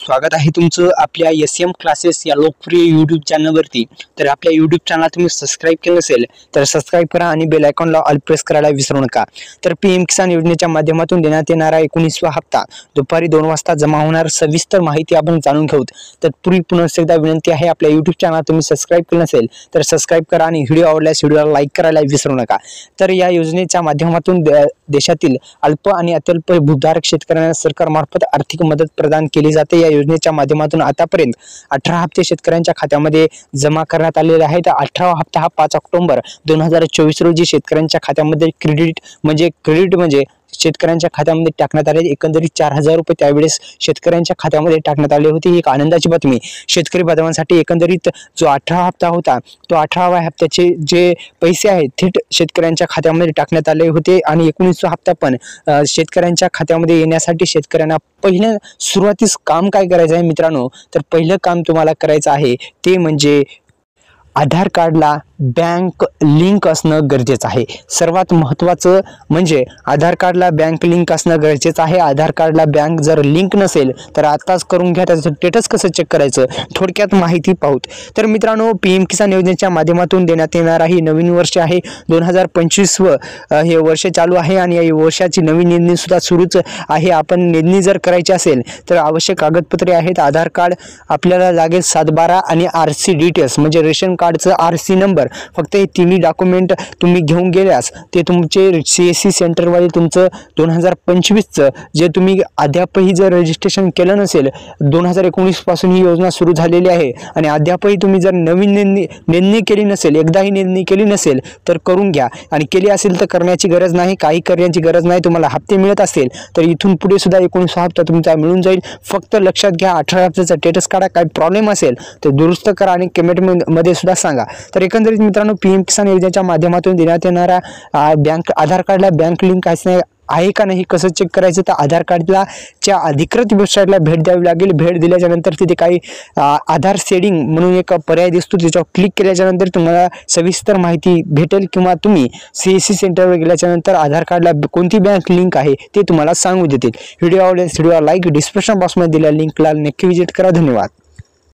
स्वागत आहे तुमचं आपल्या एस.एम. क्लासेस या लोकप्रिय यूट्यूब चॅनलवरती। तर आपल्या यूट्यूब चॅनलला तुम्ही सबस्क्राइब केलं नसेल तर सबस्क्राइब करा आणि बेल आयकॉनला ऑल प्रेस करायला विसरू नका। तर पीएम किसान योजनेच्या माध्यमातून देण्यात येणारा 19वा हप्ता दुपारी 2 वाजता जमा होणार, सविस्तर माहिती आपण जाणून घेऊ। तत्पूर्वी पुन्हा एकदा विनंती आहे, आपल्या यूट्यूब चॅनल तुम्ही सबस्क्राइब केलं नसेल तर सबस्क्राइब करा आणि व्हिडिओ आवडल्यास व्हिडिओला लाईक करायला विसरू नका। तर या योजनेच्या माध्यमातून देशातील अल्प आणि अत्यल्प भूधारक शेतकऱ्यांना सरकारमार्फत आर्थिक मदत प्रदान केली जाते। या योजनेच्या माध्यमातून आतापर्यंत 18 हप्ते शेतकऱ्यांच्या खात्यामध्ये जमा करण्यात आलेले आहेत। 18वा हप्ता हा 5 ऑक्टोबर 2024 रोजी शेतकऱ्यांच्या खात्यामध्ये क्रेडिट म्हणजे शेतकऱ्यांच्या खात्यामध्ये टाकण्यात आले। एकंदरीत 4000 रुपये त्यावेळेस शेतकऱ्यांच्या खात्यामध्ये टाकण्यात आले होते। ही एक आनंदाची बातमी शेतकरी बांधवांसाठी। एकंदरीत जो 18 हप्ता होता तो 18व्या हप्त्याचे जे पैसे आहेत थेट शेतकऱ्यांच्या खात्यामध्ये टाकण्यात आले होते आणि 19वा हप्ता पण शेतकऱ्यांच्या खात्यामध्ये येण्यासाठी शेतकऱ्यांना पहिलं सुरुवातीस काम काय करायचं आहे मित्रांनो, तर पहिलं काम तुम्हाला करायचं आहे ते म्हणजे आधार कार्डला बँक लिंक असणं गरजेचं आहे। सर्वात महत्त्वाचं म्हणजे आधार कार्डला बँक लिंक असणं गरजेचं आहे। आधार कार्डला बँक जर लिंक नसेल तर आताच करून घ्या। त्याचं स्टेटस कसं चेक करायचं थोडक्यात माहिती पाहूत। तर मित्रांनो, पीएम किसान योजनेच्या माध्यमातून देण्यात येणारा ही नवीन वर्ष आहे 2025 हे वर्ष चालू आहे आणि या वर्षाची नवीन निधी सुद्धा सुरूच आहे। आपण निधी जर करायची असेल तर आवश्यक कागदपत्रे आहेत। आधार कार्ड आपल्याला लागेल 712 आणि आरसी डिटेल्स म्हणजे रेशन कार्डचं आरसी नंबर। फक्त हे तिन्ही डॉक्युमेंट तुम्ही घेऊन गेल्यास ते तुमचे सीएससी सेंटरमध्ये तुमचं 2025चं जे तुम्ही अद्यापही जर रजिस्ट्रेशन केलं नसेल, 2019 पासून ही योजना सुरू झालेली आहे आणि अद्यापही तुम्ही जर नवीन नोंदणी केली नसेल, एकदाही नोंदणी केली नसेल तर करून घ्या आणि केली असेल तर करण्याची गरज नाही, काही करण्याची गरज नाही। तुम्हाला हप्ते मिळत असतील तर इथून पुढे सुद्धा 19 हप्ता तुमचा मिळून जाईल। फक्त लक्षात घ्या 18 हप्त्याचा स्टेटस काढा, काही प्रॉब्लेम असेल तर दुरुस्त करा आणि कमेंटमध्ये सुद्धा सांगा। तर एकंदरीत मित्रांनो, पीएम किसान योजनेच्या माध्यमातून देण्यात येणारा आधार कार्डला बँक लिंक आहे का नाही कसं चेक करायचं, तर आधार कार्डला च्या अधिकृत वेबसाईटला भेट द्यावी लागेल। भेट दिल्याच्या नंतर तिथे काही आधार सेटिंग म्हणून एक पर्याय दिसतो, त्याच्यावर क्लिक केल्याच्या नंतर तुम्हाला सविस्तर माहिती भेटेल किंवा तुम्ही सीएससी सेंटरवर गेल्याच्या नंतर आधार कार्डला कोणती बँक लिंक आहे ते तुम्हाला सांगू देतील। व्हिडिओ आवडल्यास व्हिडिओला लाईक, डिस्क्रिप्शन बॉक्समध्ये दिलेल्या लिंकला नक्की व्हिजिट करा। धन्यवाद।